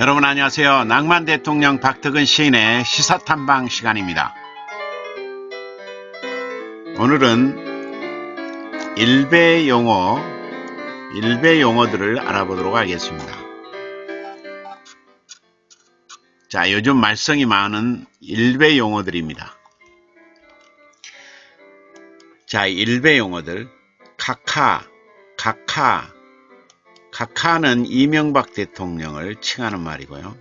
여러분 안녕하세요. 낭만 대통령 박덕은 시인의 시사탐방 시간입니다. 오늘은 일베 용어들을 알아보도록 하겠습니다. 자, 요즘 말썽이 많은 일베 용어들입니다. 자, 일베 용어들. 카카는 이명박 대통령을 칭하는 말이고요.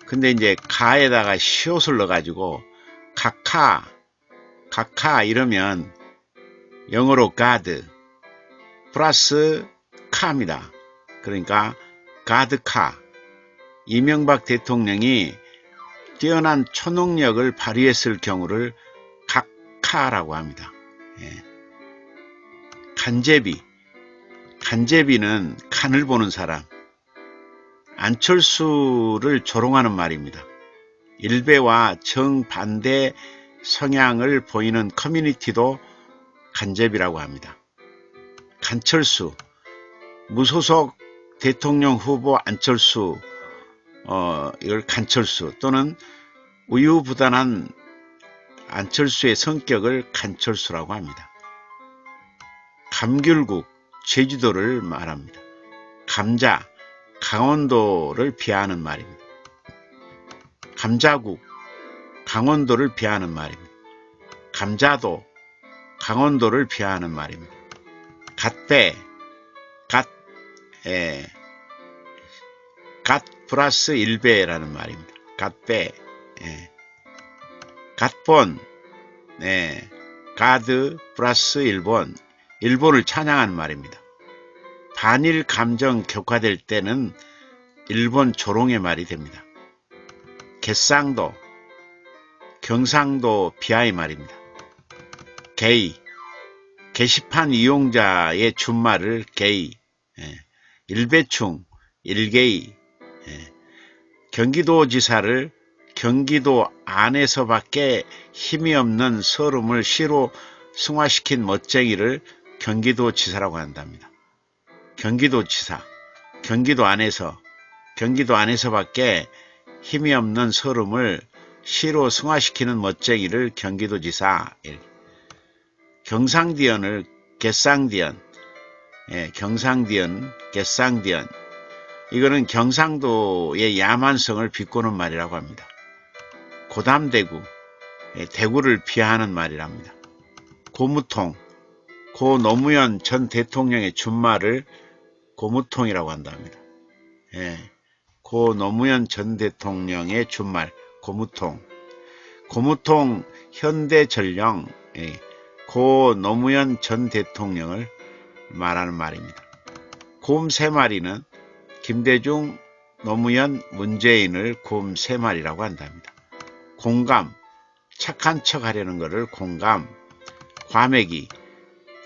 근데 이제 가에다가 시옷을 넣어가지고 카카 이러면 영어로 God 플러스 카입니다. 그러니까 가드카. 이명박 대통령이 뛰어난 초능력을 발휘했을 경우를 카카라고 합니다. 예. 간제비는 간을 보는 사람. 안철수를 조롱하는 말입니다. 일베와 정반대 성향을 보이는 커뮤니티도 간제비라고 합니다. 간철수, 무소속 대통령 후보 안철수, 이걸 간철수 또는 우유부단한 안철수의 성격을 간철수라고 합니다. 감귤국, 제주도를 말합니다. 감자, 강원도를 비하하는 말입니다. 감자국, 강원도를 비하하는 말입니다. 감자도, 강원도를 비하하는 말입니다. 갓 플러스 일베라는 말입니다. 갓본, 가드 플러스 일본을 찬양하는 말입니다. 반일 감정 격화될 때는 일본 조롱의 말이 됩니다. 갯상도, 경상도 비하의 말입니다. 게이, 게시판 이용자의 준말을 게이, 일배충, 일게이, 경기도지사를 경기도 안에서밖에 힘이 없는 서름을 시로 승화시킨 멋쟁이를 경기도지사라고 한답니다. 경기도지사, 경기도 안에서밖에 힘이 없는 서름을 시로 승화시키는 멋쟁이를 경기도지사. 경상디언을 갯상디언, 갯상디언. 이거는 경상도의 야만성을 비꼬는 말이라고 합니다. 고담대구, 대구를 비하하는 말이랍니다. 고무통, 고 노무현 전 대통령의 준말을 고무통이라고 한답니다. 고 노무현 전 대통령의 준말, 고무통. 고무통 현대전령, 고 노무현 전 대통령을 말하는 말입니다. 곰 3마리는 김대중, 노무현, 문재인을 곰 3마리라고 한답니다. 공감, 착한 척 하려는 것을 공감. 과메기,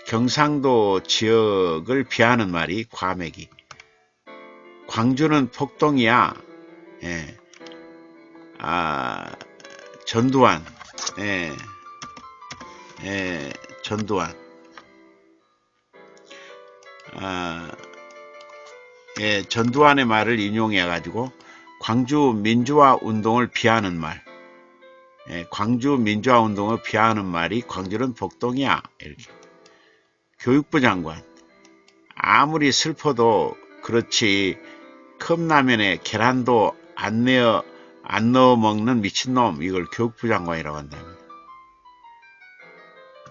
경상도 지역을 비하하는 말이 과메기. 광주는 폭동이야. 전두환. 전두환. 전두환의 말을 인용해 가지고 광주 민주화 운동을 비하하는 말. 광주 민주화 운동을 비하하는 말이 광주는 폭동이야. 이렇게. 교육부 장관. 아무리 슬퍼도 그렇지 컵라면에 계란도 안 넣어 먹는 미친놈. 이걸 교육부 장관이라고 한답니다.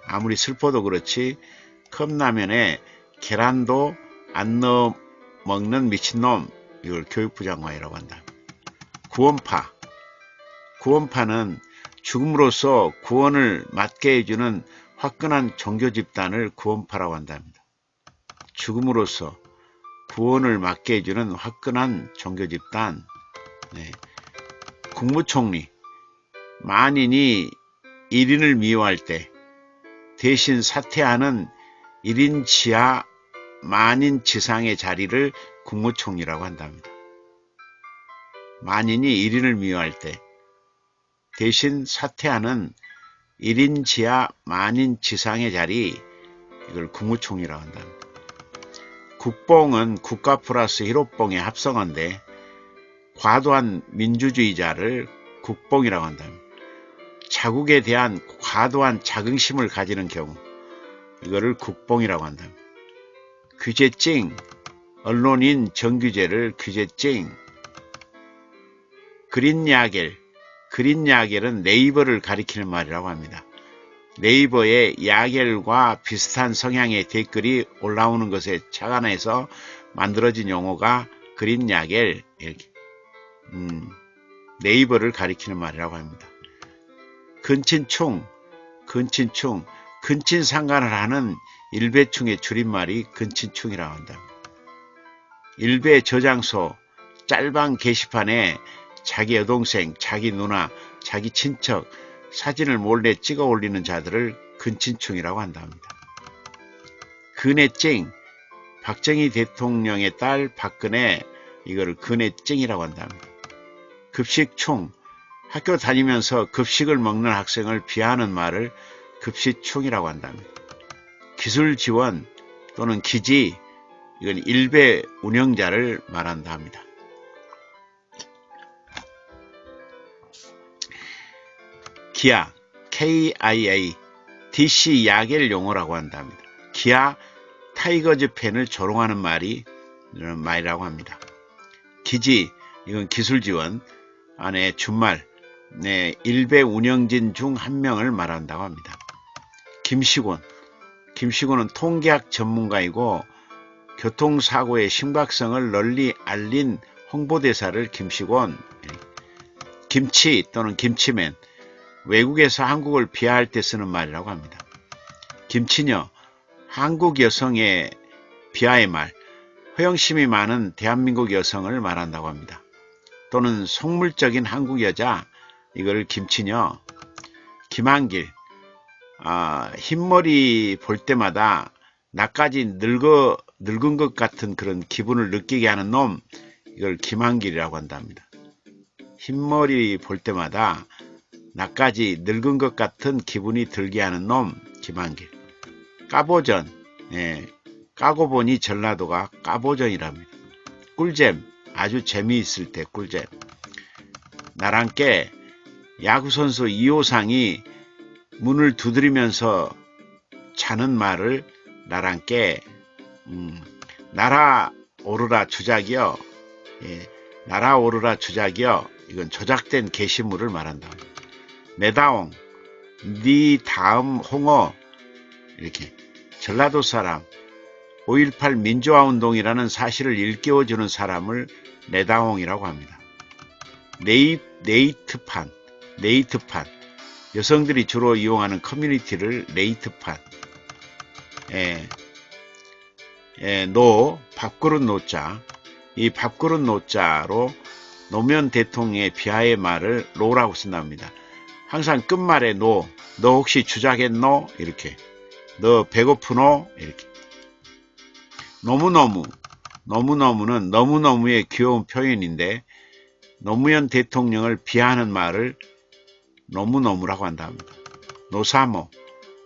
아무리 슬퍼도 그렇지 컵라면에 계란도 안 넣어 먹는 미친놈. 이걸 교육부 장관이라고 한답니다. 구원파는 죽음으로써 구원을 맞게 해주는 화끈한 종교 집단을 구원파라고 한답니다. 죽음으로써 구원을 맞게 해주는 화끈한 종교 집단. 국무총리. 만인이 1인을 미워할 때 대신 사퇴하는 1인 지하 만인 지상의 자리를 국무총리라고 한답니다. 만인이 1인을 미워할 때 대신 사퇴하는 1인 지하 만인 지상의 자리, 이걸 국무총리라고 한답니다. 국뽕은 국가 플러스 희로뽕의 합성어인데 과도한 민주주의자를 국뽕이라고 한답니다. 자국에 대한 과도한 자긍심을 가지는 경우 이거를 국뽕이라고 한답니다. 규제증, 언론인 정규제를 규제증. 그린야겔은 네이버를 가리키는 말이라고 합니다. 네이버에 야겔과 비슷한 성향의 댓글이 올라오는 것에 착안해서 만들어진 용어가 그린야겔, 이렇게 네이버를 가리키는 말이라고 합니다. 근친충, 근친상간을 하는 일배충의 줄임말이 근친충이라고 한다. 일배 저장소, 짤방 게시판에 자기 여동생, 자기 누나, 자기 친척 사진을 몰래 찍어 올리는 자들을 근친충이라고 한답니다. 근해증, 박정희 대통령의 딸 박근혜, 이거를 근해증이라고 한답니다. 급식충, 학교 다니면서 급식을 먹는 학생을 비하하는 말을 급식충이라고 한답니다. 기술지원 또는 기지, 이건 일배 운영자를 말한다 합니다. 기아, KIA, DC 야겔 용어라고 한답니다. 기아 타이거즈 팬을 조롱하는 이런 말이라고 합니다. 기지, 이건 기술지원, 안에 준말, 일배 운영진 중 한 명을 말한다고 합니다. 김시곤은 통계학 전문가이고 교통사고의 심각성을 널리 알린 홍보대사를 김시곤. 김치 또는 김치맨, 외국에서 한국을 비하할 때 쓰는 말이라고 합니다. 김치녀, 한국 여성의 비하의 말, 허영심이 많은 대한민국 여성을 말한다고 합니다. 또는 속물적인 한국 여자, 이걸 김치녀. 김한길, 흰머리 볼 때마다 나까지 늙은 것 같은 그런 기분을 느끼게 하는 놈, 이걸 김한길이라고 한답니다. 흰머리 볼 때마다 나까지 늙은 것 같은 기분이 들게 하는 놈, 김한길. 까보전, 까고 보니 전라도가 까보전이랍니다. 꿀잼, 아주 재미있을 때 꿀잼. 나랑깨, 야구선수 이호상이 문을 두드리면서 자는 말을 나랑깨. 날아오르라 주작이여, 날아오르라 주작이여, 이건 조작된 게시물을 말한다. 매다옹, 네 다음 홍어, 이렇게 전라도 사람, 5.18 민주화운동이라는 사실을 일깨워주는 사람을 내다옹이라고 합니다. 네이트판, 여성들이 주로 이용하는 커뮤니티를 네이트판. 밥그릇 노자, 이 밥그릇 노자로 노무현 대통령의 비하의 말을 노라고 쓴답니다. 항상 끝말에 너 혹시 주작했노? 이렇게. 너 배고프노? 이렇게. 너무너무는 너무너무의 귀여운 표현인데 노무현 대통령을 비하하는 말을 너무너무라고 한답니다. 노사모,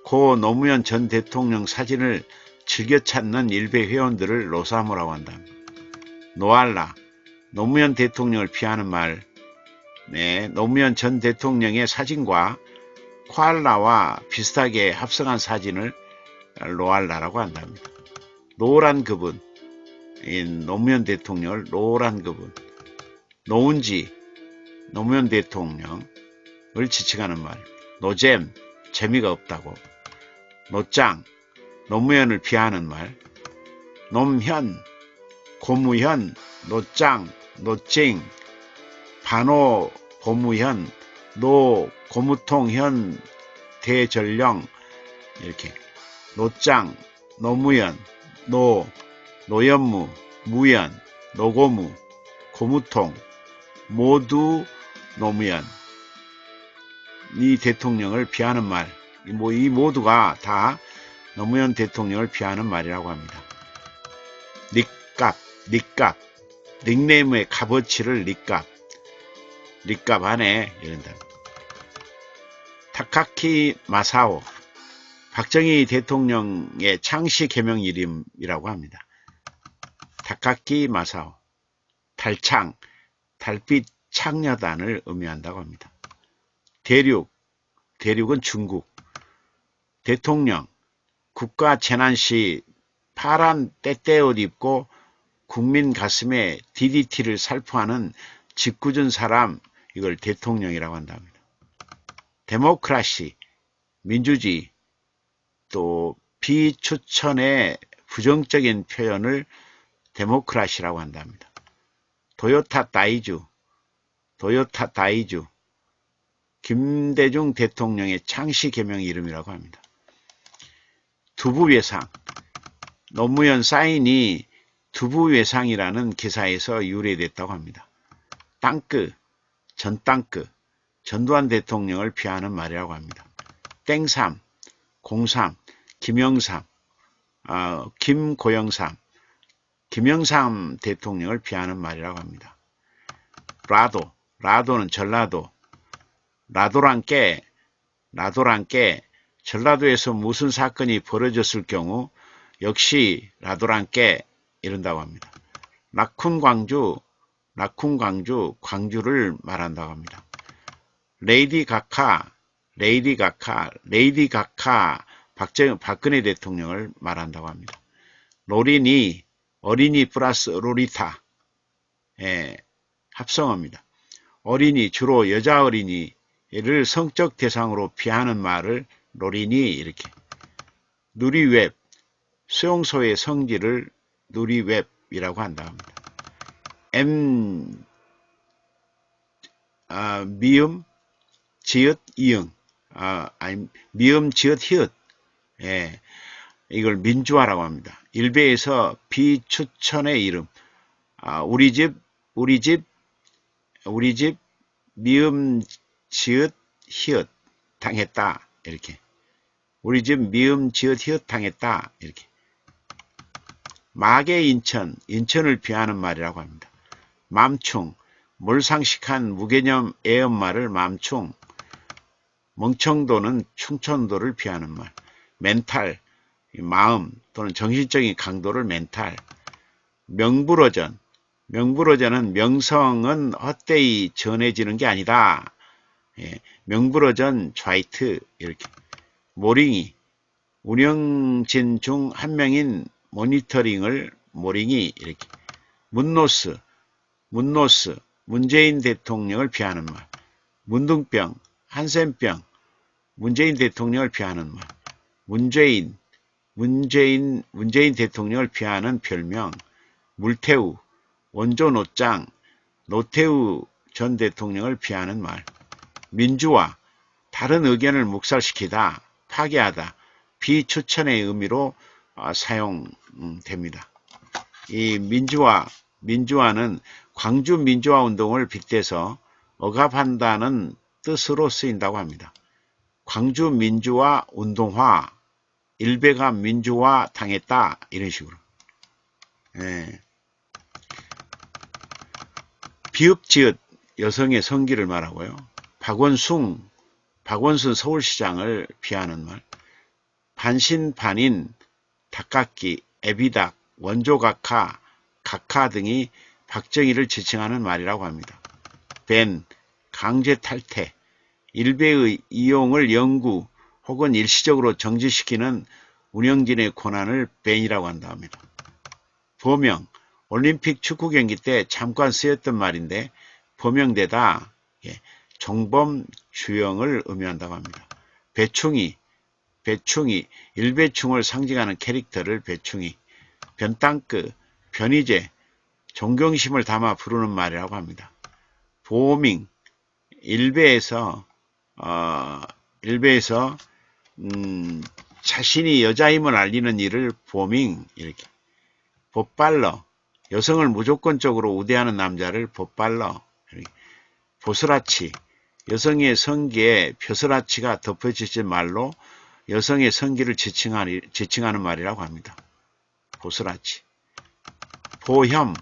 고 노무현 전 대통령 사진을 즐겨 찾는 일베 회원들을 노사모라고 한답니다. 노알라, 노무현 대통령을 비하하는 말, 노무현 전 대통령의 사진과 코알라와 비슷하게 합성한 사진을 노알라라고 한답니다. 노란 그분, 노무현 대통령을 노란 그분. 노은지, 노무현 대통령을 지칭하는 말. 노잼, 재미가 없다고. 노짱, 노무현을 비하하는 말. 놈현, 고무현, 노짱, 노찡, 반호, 고무현, 노, 고무통현, 대전령, 이렇게. 노짱, 노무현, 노연무, 무연, 노고무, 고무통, 모두 노무현, 이 대통령을 비하는 말, 이 모두가 다 노무현 대통령을 비하는 말이라고 합니다. 닉값, 닉네임의 값어치를 닉값 안에 이런다. 타카키 마사오, 박정희 대통령의 창씨 개명 이름이라고 합니다. 타카키 마사오. 달창, 달빛 창녀단을 의미한다고 합니다. 대륙, 대륙은 중국. 대통령, 국가 재난 시 파란 떼떼옷 입고 국민 가슴에 DDT를 살포하는 짓궂은 사람, 이걸 대통령이라고 한답니다. 데모크라시, 민주주의, 또 비추천의 부정적인 표현을 데모크라시라고 한답니다. 도요타 다이주, 김대중 대통령의 창씨 개명 이름이라고 합니다. 두부외상, 노무현 사인이 두부외상이라는 기사에서 유래됐다고 합니다. 땅끝, 전땅끝, 전두환 대통령을 피하는 말이라고 합니다. 땡삼, 공삼, 김영삼, 김고영삼, 김영삼 대통령을 피하는 말이라고 합니다. 라도, 라도는 전라도, 라도란 게 전라도에서 무슨 사건이 벌어졌을 경우 역시 라도란 게 이른다고 합니다. 라쿤 광주, 광주를 말한다고 합니다. 레이디 가카, 박근혜 대통령을 말한다고 합니다. 로리니, 어린이 플러스 로리타, 합성어입니다. 어린이, 주로 여자 어린이를 성적 대상으로 피하는 말을 로리니 이렇게. 누리웹, 수용소의 성질을 누리웹이라고 한다고 합니다. 미음, 지읒, 이응, 미음, 지읒, 히읗, 이걸 민주화라고 합니다. 일베에서 비추천의 이름, 우리 집, 미음, 지읒, 히읗, 당했다, 이렇게. 우리 집 미음, 지읒, 히읗, 당했다, 이렇게. 마계 인천, 인천을 비하는 말이라고 합니다. 맘충, 몰상식한 무개념 애엄마를 맘충. 멍청도는 충청도를 비하는 말. 멘탈, 마음 또는 정신적인 강도를 멘탈. 명불허전, 명불허전은 명성은 헛되이 전해지는 게 아니다. 명불허전 좌이트 이렇게. 모링이, 운영진 중 한 명인 모니터링을 모링이 이렇게. 문노스, 문재인 대통령을 피하는 말. 문둥병, 한센병, 문재인 대통령을 피하는 말. 문재인 대통령을 피하는 별명. 물태우, 원조 노짱, 노태우 전 대통령을 피하는 말. 민주화, 다른 의견을 묵살시키다, 파괴하다, 비추천의 의미로 사용됩니다. 이 민주화는 광주 민주화 운동을 빗대서 억압한다는 뜻으로 쓰인다고 합니다. 광주 민주화 운동화, 일베가 민주화 당했다, 이런 식으로. 비읍지읒, 여성의 성기를 말하고요. 박원순 서울시장을 비하는 말. 반신반인, 닭깎기, 애비닭, 원조각하, 각하 등이 박정희를 지칭하는 말이라고 합니다. 밴, 강제탈퇴, 일베의 이용을 영구 혹은 일시적으로 정지시키는 운영진의 권한을 밴이라고 한다 합니다. 범용, 올림픽 축구 경기 때 잠깐 쓰였던 말인데 범용되다, 종범 주영을 의미한다고 합니다. 배충이, 일배충을 상징하는 캐릭터를 배충이. 변땅크, 변희재, 존경심을 담아 부르는 말이라고 합니다. 보밍, 일베에서 자신이 여자임을 알리는 일을 보밍 이렇게. 보빨러, 여성을 무조건적으로 우대하는 남자를 보빨러 이렇게. 보스라치, 여성의 성기에 벼슬아치가 덮여지지 말로 여성의 성기를 지칭하는 말이라고 합니다. 보스라치. 보혐,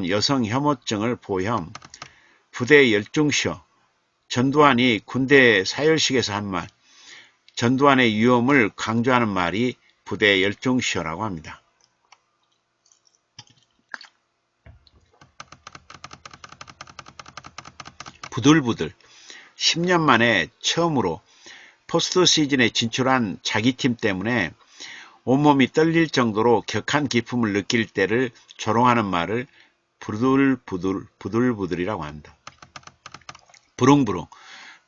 여성 혐오증을 보혐. 부대 열중쇼, 전두환이 군대 사열식에서 한 말, 전두환의 위험을 강조하는 말이 부대 열중쇼라고 합니다. 부들부들 10년 만에 처음으로 포스트 시즌에 진출한 자기 팀 때문에 온몸이 떨릴 정도로 격한 기쁨을 느낄 때를 조롱하는 말을 부들부들이라고 한다. 부릉부릉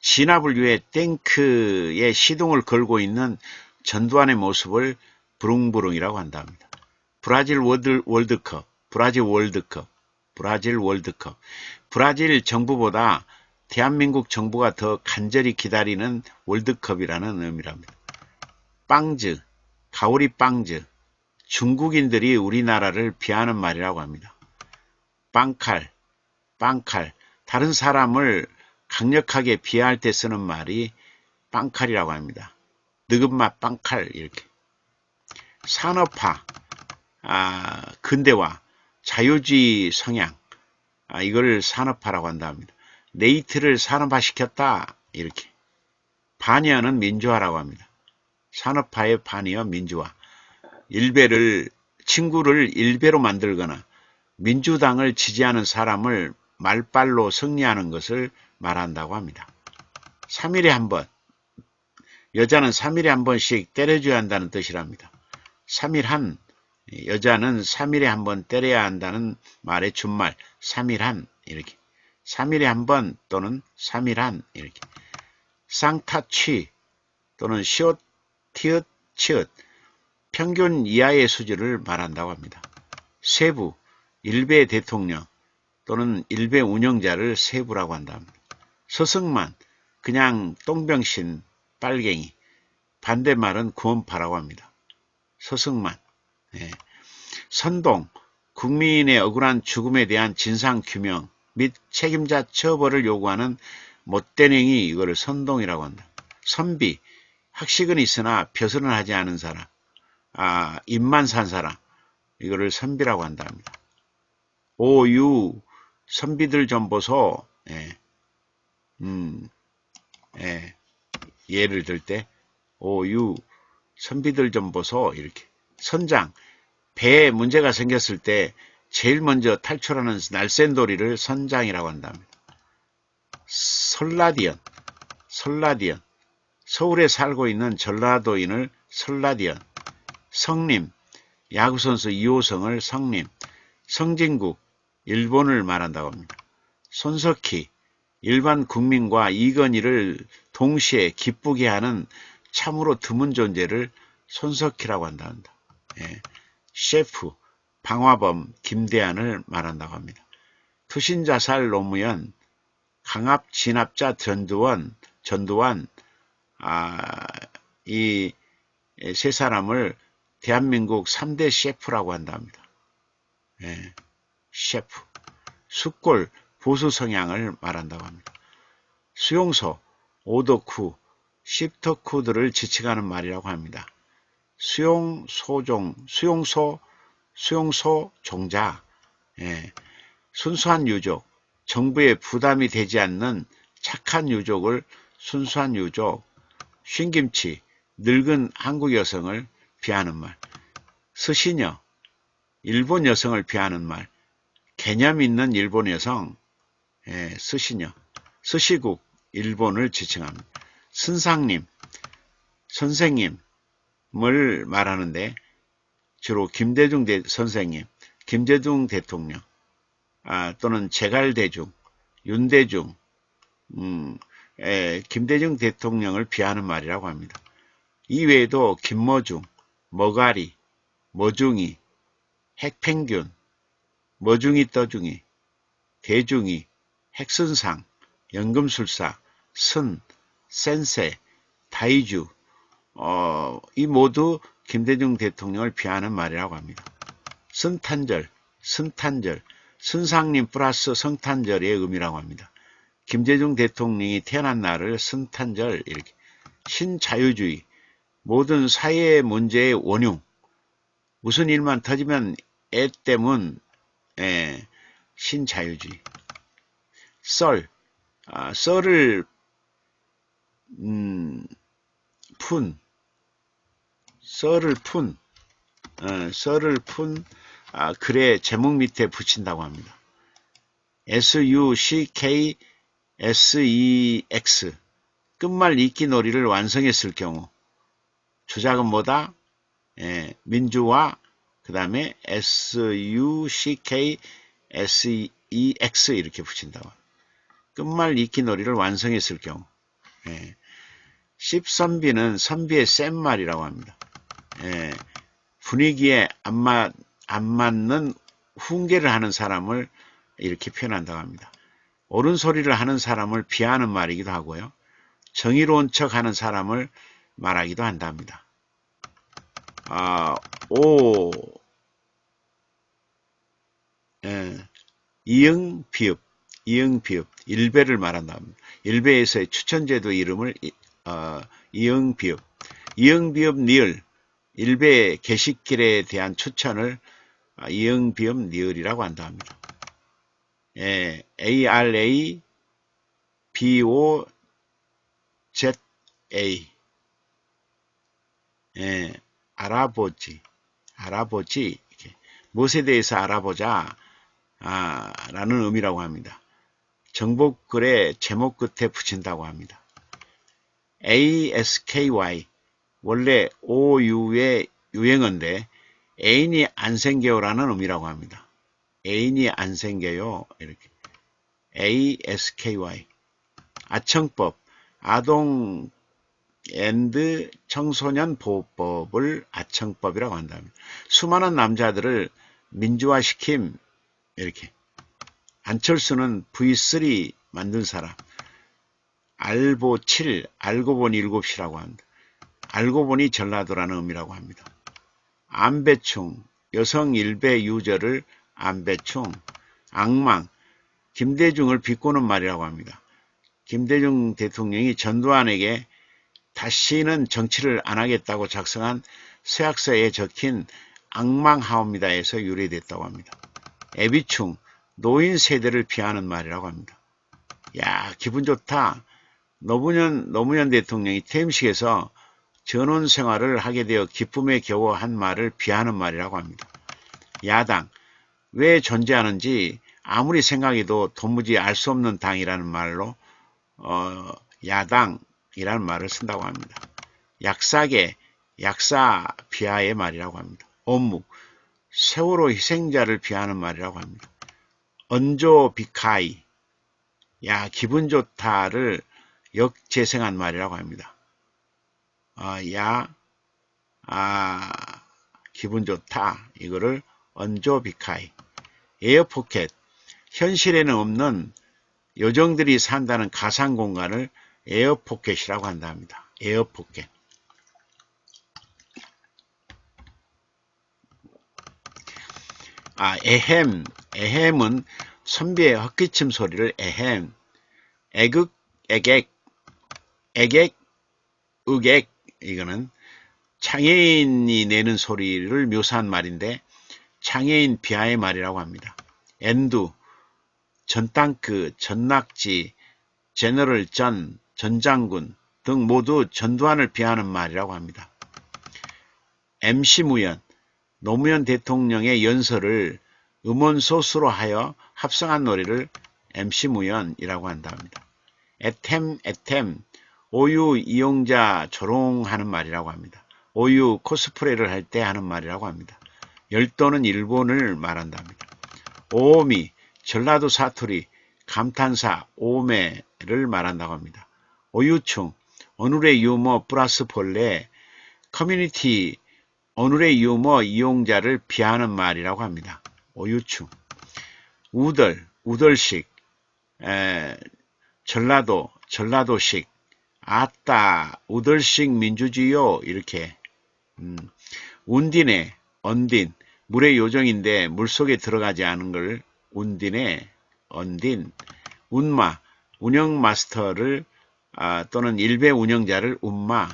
진압을 위해 탱크에 시동을 걸고 있는 전두환의 모습을 부릉부릉이라고 한답니다. 브라질 월드컵, 브라질 정부보다 대한민국 정부가 더 간절히 기다리는 월드컵이라는 의미랍니다. 빵즈, 가오리 빵즈, 중국인들이 우리나라를 비하하는 말이라고 합니다. 빵칼, 다른 사람을 강력하게 비하할 때 쓰는 말이 빵칼이라고 합니다. 느긋맛 빵칼 이렇게. 산업화, 근대화, 자유주의 성향, 이걸 산업화라고 한답니다. 네이트를 산업화시켰다 이렇게. 반의어는 민주화라고 합니다. 산업화의 반의어 민주화. 친구를 일배로 만들거나 민주당을 지지하는 사람을 말빨로 승리하는 것을 말한다고 합니다. 3일에 한 번, 여자는 3일에 한 번씩 때려줘야 한다는 뜻이랍니다. 3일 한, 여자는 3일에 한 번 때려야 한다는 말의 준말 3일 한 이렇게. 3일에 한 번 또는 3일 한 이렇게. 쌍타취 또는 시옷, 티읕, 치읓 평균 이하의 수준을 말한다고 합니다. 세부, 일베 대통령 또는 일베 운영자를 세부라고 한답니다. 서승만, 그냥 똥병신, 빨갱이, 반대말은 구원파라고 합니다. 서승만. 선동, 국민의 억울한 죽음에 대한 진상규명 및 책임자 처벌을 요구하는 못된 행위, 이거를 선동이라고 한다. 선비, 학식은 있으나 벼슬은 하지 않은 사람, 입만 산 사람, 이거를 선비라고 한답니다. 오유, 선비들 좀 보소. 예를 들 때 오유, 선비들 좀 보소 이렇게. 선장, 배에 문제가 생겼을 때 제일 먼저 탈출하는 날쌘돌이를 선장이라고 한답니다. 설라디언, 서울에 살고 있는 전라도인을 설라디언. 성림, 야구선수 이호성을 성림. 성진국, 일본을 말한다고 합니다. 손석희, 일반 국민과 이건희를 동시에 기쁘게 하는 참으로 드문 존재를 손석희라고 한다. 셰프, 방화범, 김대한을 말한다고 합니다. 투신자살 노무현, 강압 진압자 전두환, 이 세 사람을 대한민국 3대 셰프라고 한답니다. 셰프. 숙골, 보수 성향을 말한다고 합니다. 수용소, 오덕후, 십덕후들을 지칭하는 말이라고 합니다. 수용소 종자. 순수한 유족, 정부에 부담이 되지 않는 착한 유족을 순수한 유족. 쉰김치, 늙은 한국 여성을 비하하는 말. 스시녀, 일본 여성을 비하하는 말. 개념 있는 일본 여성, 스시녀. 스시국, 일본을 지칭합니다. 선상님, 선생님을 말하는데 주로 김대중 선생님, 김대중 대통령, 또는 제갈대중, 윤대중, 김대중 대통령을 비하하는 말이라고 합니다. 이외에도 김모중, 머가리, 머중이, 핵펭귄, 머중이 떠중이, 대중이, 핵선상, 연금술사, 선, 센세, 다이주, 이 모두 김대중 대통령을 비하하는 말이라고 합니다. 선탄절, 선상님 플러스 성탄절의 의미라고 합니다. 김대중 대통령이 태어난 날을 선탄절 이렇게. 신자유주의, 모든 사회 문제의 원흉, 무슨 일만 터지면 애 때문, 신자유주의. 썰을 글의 제목 밑에 붙인다고 합니다. SUCK sex 끝말 잇기 놀이를 완성했을 경우 주작은 뭐다? 민주와 그 다음에 suck sex 이렇게 붙인다고. 끝말 잇기 놀이를 완성했을 경우. 10선비는 선비의 센 말이라고 합니다. 분위기에 안 맞는 훈계를 하는 사람을 이렇게 표현한다고 합니다. 옳은 소리를 하는 사람을 비하하는 말이기도 하고요. 정의로운 척 하는 사람을 말하기도 한답니다. 이응, 비읍, 일배를 말한다 합니다. 일배에서의 추천제도 이름을 이응, 비읍, 니을, 일배의 게시길에 대한 추천을 이응, 비읍, 니을이라고 한다 합니다. ARA, BOZA, 알아보지, 이렇게. 무엇에 대해서 알아보자, 라는 의미라고 합니다. 정복글의 제목 끝에 붙인다고 합니다. ASKY, 원래 OU의 유행어인데, 애인이 안 생겨요라는 의미라고 합니다. 애인이 안 생겨요, 이렇게. ASKY. 아청법, 아동 앤드 청소년 보호법을 아청법이라고 한답니다. 수많은 남자들을 민주화시킴, 이렇게. 안철수는 V3 만든 사람. 알보 7, 알고 보니 7시라고 합니다. 알고 보니 전라도라는 의미라고 합니다. 안배충, 여성 일배 유저를 안배충, 악망, 김대중을 비꼬는 말이라고 합니다. 김대중 대통령이 전두환에게 다시는 정치를 안 하겠다고 작성한 서약서에 적힌 악망하옵니다에서 유래됐다고 합니다. 애비충, 노인 세대를 피하는 말이라고 합니다. 야, 기분 좋다. 노무현 대통령이 퇴임식에서 전원 생활을 하게 되어 기쁨에 겨워 한 말을 비하는 말이라고 합니다. 야당, 왜 존재하는지 아무리 생각해도 도무지 알 수 없는 당이라는 말로 야당이라는 말을 쓴다고 합니다. 약사계, 약사 비하의 말이라고 합니다. 업무, 세월호 희생자를 비하는 말이라고 합니다. 언조비카이, 야, 기분 좋다를 역재생한 말이라고 합니다. 기분 좋다, 이거를 언조비카이. 에어포켓, 현실에는 없는 요정들이 산다는 가상 공간을 에어포켓이라고 한다 합니다. 에어포켓. 에헴은 선비의 헛기침 소리를 에헴, 애극, 애객, 의객, 이거는 장애인이 내는 소리를 묘사한 말인데 장애인 비하의 말이라고 합니다. 엔두, 전땅크, 전낙지, 제너럴 전장군 등 모두 전두환을 비하는 말이라고 합니다. MC무연, 노무현 대통령의 연설을 음원소수로 하여 합성한 노래를 MC무연이라고 한다 합니다. 애템, 오유 이용자 조롱하는 말이라고 합니다. 오유 코스프레를 할 때 하는 말이라고 합니다. 열도는 일본을 말한다 합니다. 오오미, 전라도 사투리, 감탄사, 오매를 말한다고 합니다. 오유충, 오늘의 유머 플러스 본래, 커뮤니티, 오늘의 유머 이용자를 비하는 말이라고 합니다. 오유충. 우덜식, 전라도식, 아따, 우덜식 민주주의요, 이렇게. 운디네, 언딘, 물의 요정인데 물속에 들어가지 않은 걸 운디네, 언딘. 운마, 운영 마스터를 또는 일배 운영자를 운마,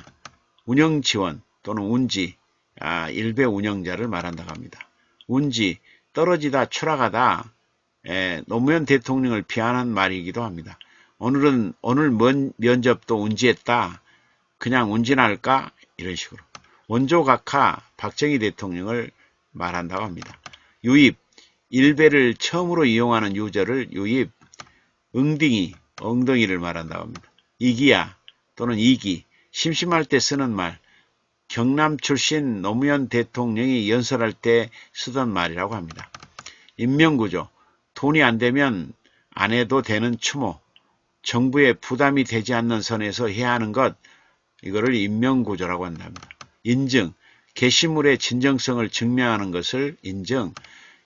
운영 지원 또는 운지, 일배 운영자를 말한다고 합니다. 운지, 떨어지다, 추락하다, 노무현 대통령을 비하는 말이기도 합니다. 오늘 면접도 운지했다. 그냥 운진할까? 이런 식으로. 원조각하, 박정희 대통령을 말한다고 합니다. 유입, 일배를 처음으로 이용하는 유저를 유입, 응딩이, 엉덩이를 말한다고 합니다. 이기야 또는 이기, 심심할 때 쓰는 말, 경남 출신 노무현 대통령이 연설할 때 쓰던 말이라고 합니다. 인명구조, 돈이 안 되면 안 해도 되는 추모, 정부에 부담이 되지 않는 선에서 해야 하는 것, 이거를 인명구조라고 한답니다. 인증, 게시물의 진정성을 증명하는 것을 인증.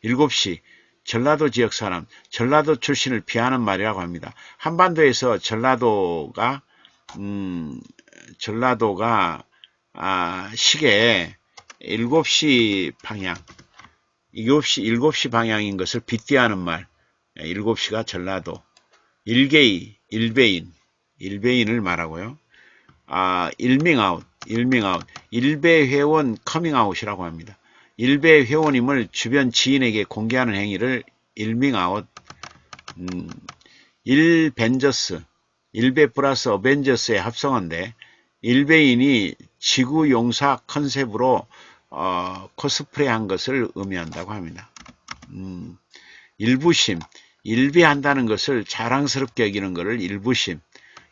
7시, 전라도 지역 사람, 전라도 출신을 비하하는 말이라고 합니다. 한반도에서 전라도가 시계 7시 방향, 7시 방향인 것을 빗대하는 말, 7시가 전라도. 일개이, 일배인을 말하고요. 일밍아웃, 일배 회원 커밍아웃이라고 합니다. 일배 회원임을 주변 지인에게 공개하는 행위를 일밍아웃. 일벤져스, 일배 플러스 어벤져스의 합성어인데, 일배인이 지구용사 컨셉으로 코스프레한 것을 의미한다고 합니다. 일부심, 일비한다는 것을 자랑스럽게 여기는 것을 일부심.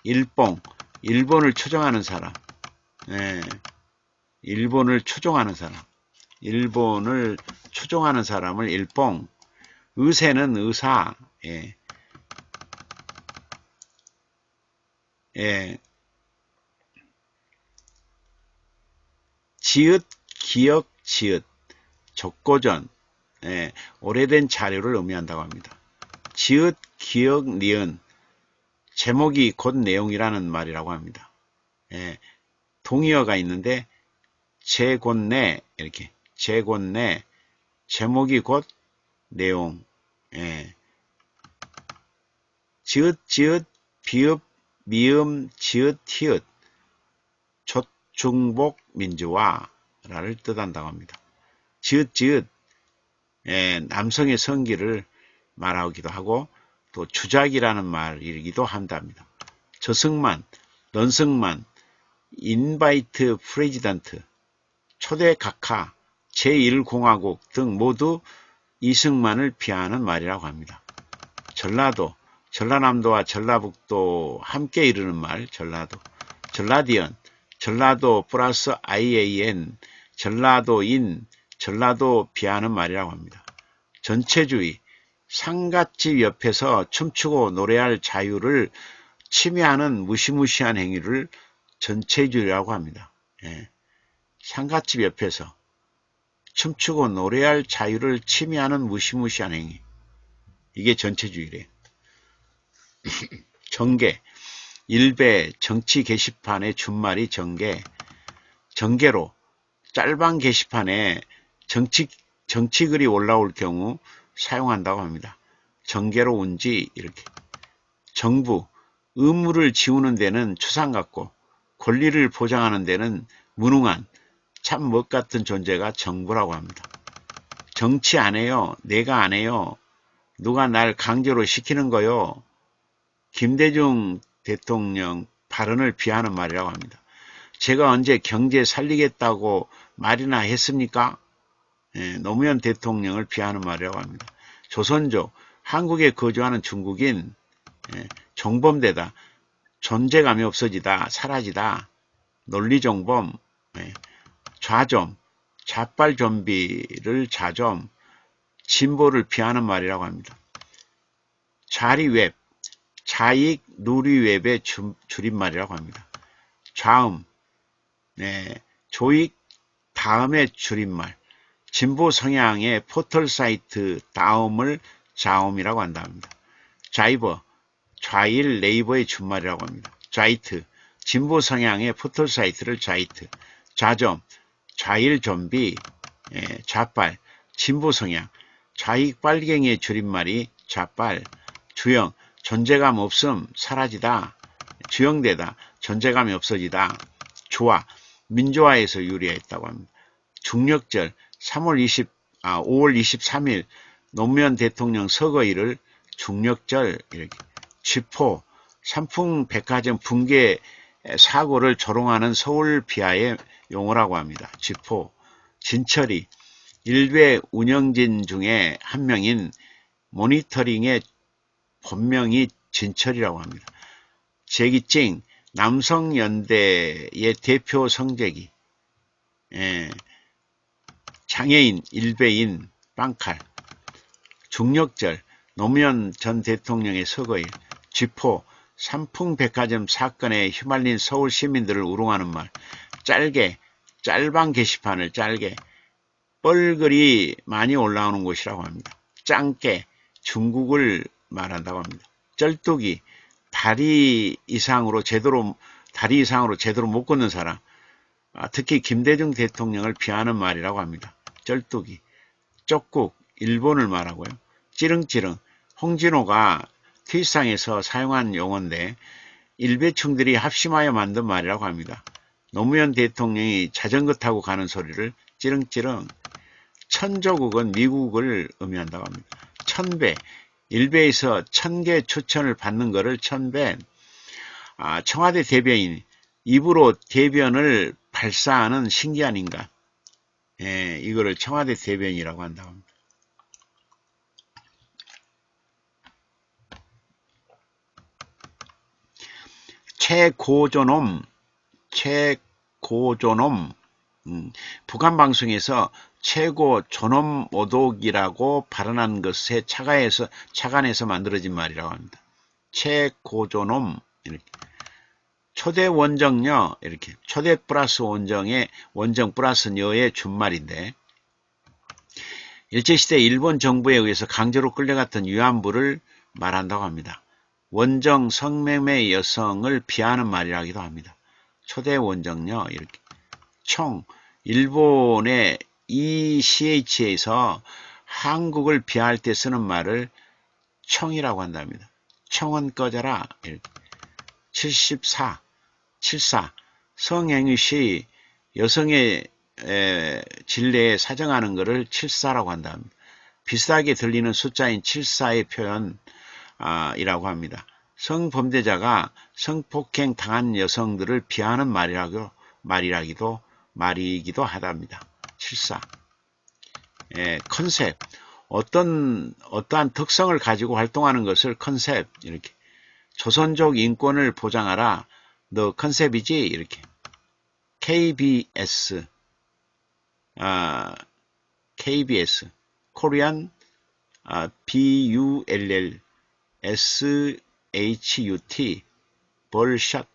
일봉, 일본을 초정하는 사람. 일본을 초종하는 사람. 일본을 초종하는 사람을 일봉. 의세는 의사. 지읒, 기역, 지읒. 족고전. 오래된 자료를 의미한다고 합니다. 지읒, 기역, 니은. 제목이 곧 내용이라는 말이라고 합니다. 동의어가 있는데 제곧내 이렇게 제곧내 제목이 곧 내용. 지읒, 지읒, 비읍, 미음, 지읒, 티읒. 족중복 민주화를 뜻한다고 합니다. 지읒, 지읒. 남성의 성기를 말하기도 하고 또 주작이라는 말이기도 한답니다. 저승만, 런승만, 인바이트 프레지던트, 초대 각하, 제1공화국 등 모두 이승만을 비하하는 말이라고 합니다. 전라도, 전라남도와 전라북도 함께 이르는 말, 전라도. 전라디언, 전라도 플러스 IAN, 전라도인, 전라도 비하하는 말이라고 합니다. 전체주의, 상갓집 옆에서 춤추고 노래할 자유를 침해하는 무시무시한 행위를 전체주의라고 합니다. 상갓집 옆에서 춤추고 노래할 자유를 침해하는 무시무시한 행위. 이게 전체주의래요. 정계, 일배 정치 게시판의 준말이 정계. 정계로 짤방 게시판에 정치글이 올라올 경우 사용한다고 합니다. 정계로 운지 이렇게. 정부, 의무를 지우는 데는 추상 같고 권리를 보장하는 데는 무능한 참 멋 같은 존재가 정부라고 합니다. 정치 안 해요. 내가 안 해요. 누가 날 강제로 시키는 거요. 김대중 대통령 발언을 비하하는 말이라고 합니다. 제가 언제 경제 살리겠다고 말이나 했습니까? 노무현 대통령을 비하하는 말이라고 합니다. 조선족, 한국에 거주하는 중국인, 종범되다, 존재감이 없어지다, 사라지다, 논리종범, 좌좀, 좌빨좀비를 좌좀, 진보를 비하하는 말이라고 합니다. 좌리웹, 좌익 누리웹의 줄임말이라고 합니다. 좌음, 조익 다음의 줄임말, 진보 성향의 포털 사이트 다음을 좌음이라고 한답니다. 좌이버, 좌일 네이버의 준말이라고 합니다. 좌이트, 진보 성향의 포털 사이트를 좌이트. 좌점, 좌일 좀비, 좌빨, 진보 성향, 좌익 빨갱이의 줄임말이 좌빨. 주형, 존재감 없음, 사라지다. 주형되다, 존재감이 없어지다. 조화, 민주화에서 유래했다고 합니다. 중력절, 5월 23일 노무현 대통령 서거일을 중력절 이렇게. 쥐포, 삼풍백화점 붕괴 사고를 조롱하는 서울 비하의 용어라고 합니다. 쥐포. 진철이, 일베 운영진 중에 한 명인 모니터링의 본명이 진철이라고 합니다. 제기증, 남성연대의 대표 성재기, 장애인, 일베인, 빵칼, 중력절, 노무현 전 대통령의 서거일, 쥐포, 삼풍백화점 사건에 휘말린 서울 시민들을 우롱하는 말, 짤개, 짤방 게시판을 짤개, 뻘글이 많이 올라오는 곳이라고 합니다. 짱깨, 중국을 말한다고 합니다. 쩔뚝이, 다리 이상으로 제대로 못 걷는 사람, 특히 김대중 대통령을 비하하는 말이라고 합니다. 쩔뚝이, 쪽국, 일본을 말하고요. 찌릉찌릉, 홍진호가 트윗상에서 사용한 용어인데 일베충들이 합심하여 만든 말이라고 합니다. 노무현 대통령이 자전거 타고 가는 소리를 찌릉찌릉. 천조국은 미국을 의미한다고 합니다. 천배, 일베에서 1000개 추천을 받는 것을 천배. 청와대 대변인, 입으로 대변을 발사하는 신기한 인간. 이거를 청와대 대변이라고 한다고 합니다. 최고조놈, 북한 방송에서 최고 존엄 오독이라고 발언한 것에 착안해서 만들어진 말이라고 합니다. 최고존엄, 이렇게. 초대 원정녀, 이렇게. 초대 플러스 원정의 원정 플러스 녀의 준말인데, 일제시대 일본 정부에 의해서 강제로 끌려갔던 위안부를 말한다고 합니다. 원정 성매매 여성을 비하하는 말이라기도 합니다. 초대 원정녀, 이렇게. 총, 일본의 ECH에서 한국을 비하할 때 쓰는 말을 총이라고 한답니다. 총은 꺼져라. 74, 성행위시 여성의 진례에 사정하는 것을 74라고 한답니다. 비슷하게 들리는 숫자인 74의 표현이라고 합니다. 성범죄자가 성폭행 당한 여성들을 비하하는 말이기도 하답니다. 74. 컨셉. 어떠한 특성을 가지고 활동하는 것을 컨셉. 이렇게. 조선족 인권을 보장하라. 너 컨셉이지? 이렇게. KBS. KBS. 코리안 BULLSHUT. 벌샷.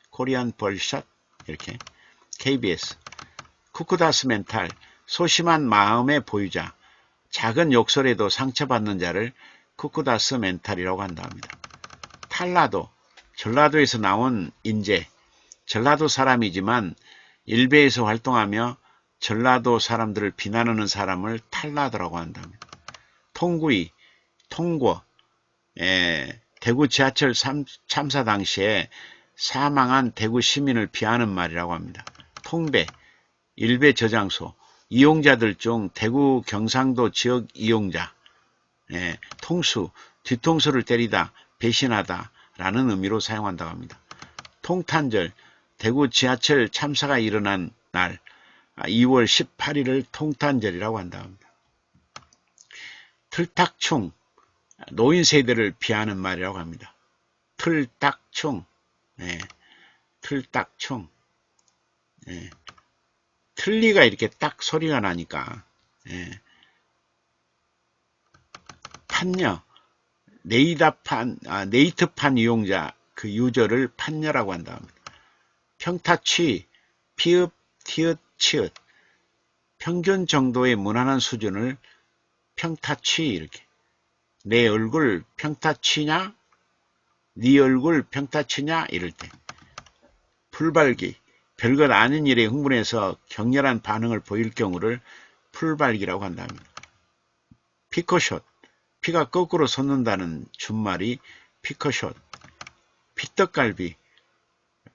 코리안 벌샷. 이렇게. KBS. 쿠쿠다스 멘탈, 소심한 마음의 보유자, 작은 욕설에도 상처받는 자를 쿠쿠다스 멘탈이라고 한다 합니다. 탈라도, 전라도에서 나온 인재, 전라도 사람이지만 일베에서 활동하며 전라도 사람들을 비난하는 사람을 탈라도라고 한답니다. 통구이, 통고, 대구 지하철 참사 당시에 사망한 대구 시민을 비하하는 말이라고 합니다. 통배, 일베 저장소, 이용자들 중 대구 경상도 지역 이용자, 통수, 뒤통수를 때리다, 배신하다 라는 의미로 사용한다고 합니다. 통탄절, 대구 지하철 참사가 일어난 날 2월 18일을 통탄절이라고 한다고 합니다. 틀딱충, 노인 세대를 비하하는 말이라고 합니다. 틀딱충, 틀딱충. 틀니가 이렇게 딱 소리가 나니까. 판녀, 네이트판 이용자, 그 유저를 판녀라고 한다 합니다. 평타취, 피읍, 티읕, 치읓. 평균 정도의 무난한 수준을 평타취, 이렇게. 내 얼굴 평타취냐? 네 얼굴 평타취냐? 이럴 때. 풀발기, 별것 아닌 일에 흥분해서 격렬한 반응을 보일 경우를 풀발기라고 한답니다. 피커숏, 피가 거꾸로 솟는다는 준말이 피커숏. 피떡갈비,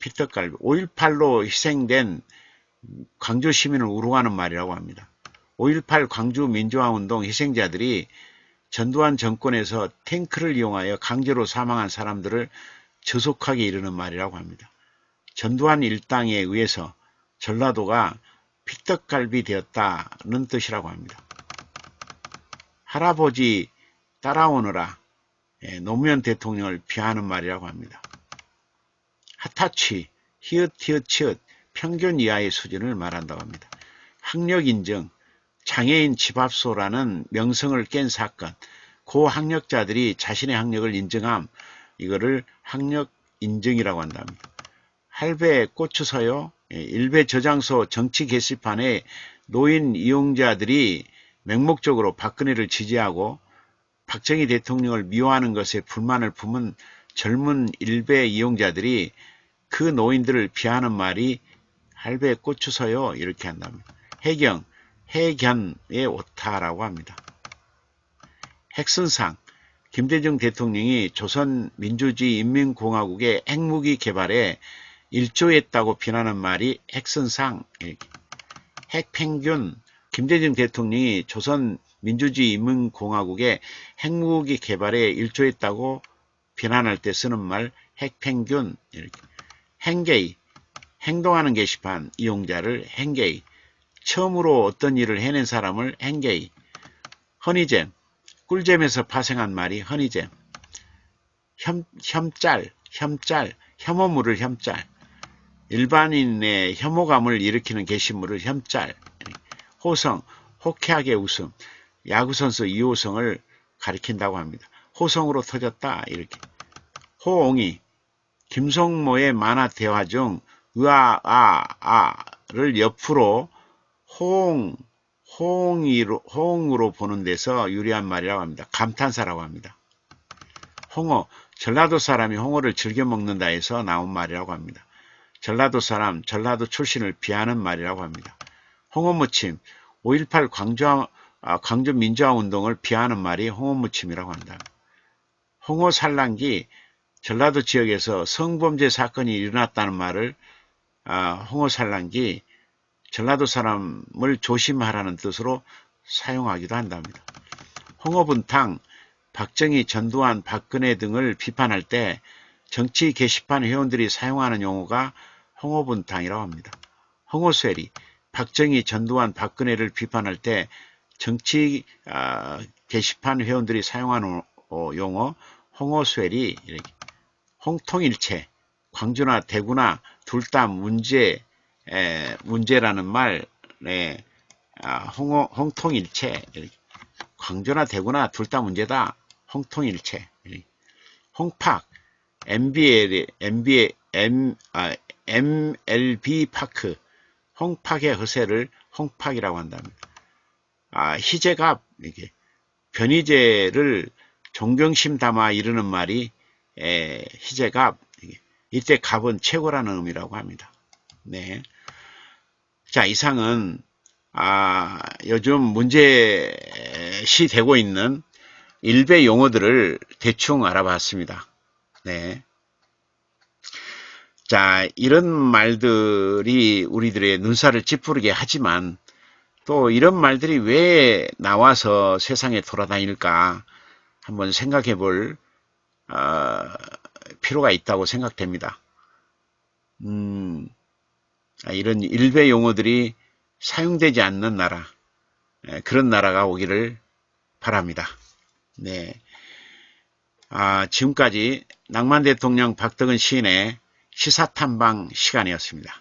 5.18로 희생된 광주 시민을 우롱하는 말이라고 합니다. 5.18 광주 민주화운동 희생자들이 전두환 정권에서 탱크를 이용하여 강제로 사망한 사람들을 저속하게 이르는 말이라고 합니다. 전두환 일당에 의해서 전라도가 피떡갈비 되었다는 뜻이라고 합니다. 할아버지 따라오너라, 노무현 대통령을 비하하는 말이라고 합니다. 핫타치, 히읗, 히읗, 치읓, 평균 이하의 수준을 말한다고 합니다. 학력 인정, 장애인 집합소라는 명성을 깬 사건, 고학력자들이 자신의 학력을 인정함, 이거를 학력 인정이라고 한답니다. 할배 고추서요, 일베 저장소 정치 게시판에 노인 이용자들이 맹목적으로 박근혜를 지지하고 박정희 대통령을 미워하는 것에 불만을 품은 젊은 일베 이용자들이 그 노인들을 비하하는 말이 할배 고추서요 이렇게 한답니다. 해경, 해견의 오타라고 합니다. 핵선상, 김대중 대통령이 조선민주주의인민공화국의 핵무기 개발에 일조했다고 비난하는 말이 핵선상, 핵평균, 김대중 대통령이 조선민주주의인민공화국의 핵무기 개발에 일조했다고 비난할 때 쓰는 말 핵평균, 이렇게. 행게이, 행동하는 게시판 이용자를 행게이, 처음으로 어떤 일을 해낸 사람을 행게이, 허니잼, 꿀잼에서 파생한 말이 허니잼, 혐짤, 혐오물을 혐짤, 일반인의 혐오감을 일으키는 게시물을 혐짤, 호성, 호쾌하게 웃음, 야구선수 이호성을 가리킨다고 합니다. 호성으로 터졌다 이렇게. 호옹이, 김성모의 만화 대화 중 으아아아를 옆으로 호응으로 보는 데서 유리한 말이라고 합니다. 감탄사라고 합니다. 홍어, 전라도 사람이 홍어를 즐겨 먹는다 해서 나온 말이라고 합니다. 전라도 사람, 전라도 출신을 비하하는 말이라고 합니다. 홍어무침, 5.18 광주 민주화운동을 비하하는 말이 홍어무침이라고 한다. 홍어산란기, 전라도 지역에서 성범죄 사건이 일어났다는 말을 홍어산란기, 전라도 사람을 조심하라는 뜻으로 사용하기도 한답니다. 홍어분탕, 박정희, 전두환, 박근혜 등을 비판할 때 정치 게시판 회원들이 사용하는 용어가 홍어분탕이라고 합니다. 홍어쇠리, 박정희, 전두환, 박근혜를 비판할 때 정치 게시판 회원들이 사용하는 용어 홍어쇠리, 이렇게. 홍통일체, 광주나 대구나 둘 다 문제라는 말, 홍통일체, 이렇게. 광주나 대구나 둘 다 문제다. 홍통일체. 이렇게. 홍팍, MLB 파크, 홍팍의 허세를 홍팍이라고 한답니다. 희재갑, 이렇게. 변희재를 존경심 담아 이르는 말이 희재갑, 이때 갑은 최고라는 의미라고 합니다. 네. 자, 이상은 요즘 문제시 되고 있는 일베 용어들을 대충 알아봤습니다. 네. 자, 이런 말들이 우리들의 눈살을 찌푸리게 하지만 또 이런 말들이 왜 나와서 세상에 돌아다닐까 한번 생각해 볼 필요가 있다고 생각됩니다. 이런 일베 용어들이 사용되지 않는 나라, 그런 나라가 오기를 바랍니다. 네. 지금까지 낭만 대통령 박덕은 시인의 시사탐방 시간이었습니다.